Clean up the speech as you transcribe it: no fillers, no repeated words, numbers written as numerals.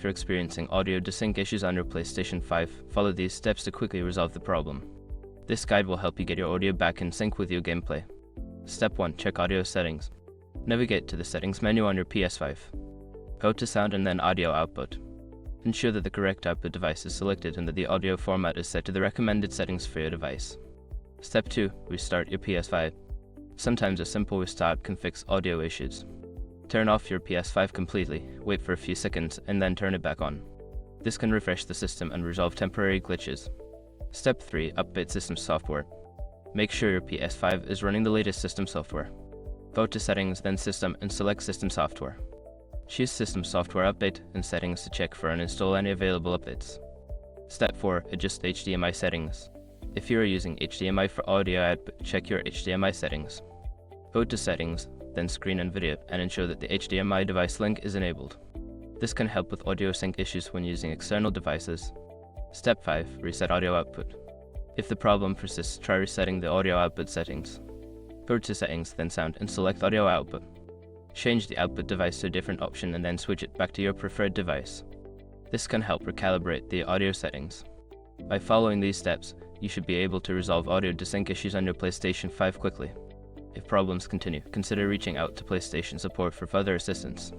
If you're experiencing audio desync issues on your PlayStation 5, follow these steps to quickly resolve the problem. This guide will help you get your audio back in sync with your gameplay. Step 1. Check audio settings. Navigate to the settings menu on your PS5. Go to sound and then audio output. Ensure that the correct output device is selected and that the audio format is set to the recommended settings for your device. Step 2. Restart your PS5. Sometimes a simple restart can fix audio issues. Turn off your PS5 completely, wait for a few seconds, and then turn it back on. This can refresh the system and resolve temporary glitches. Step 3. Update system software. Make sure your PS5 is running the latest system software. Go to Settings, then System, and select System Software. Choose System Software Update and Settings to check for and install any available updates. Step 4. Adjust HDMI settings. If you are using HDMI for audio output, check your HDMI settings. Go to Settings, then Screen and Video, and ensure that the HDMI device link is enabled. This can help with audio sync issues when using external devices. Step 5. Reset audio output. If the problem persists, try resetting the audio output settings. Go to Settings, then Sound, and select Audio Output. Change the output device to a different option and then switch it back to your preferred device. This can help recalibrate the audio settings. By following these steps, you should be able to resolve audio desync issues on your PlayStation 5 quickly. If problems continue, consider reaching out to PlayStation support for further assistance.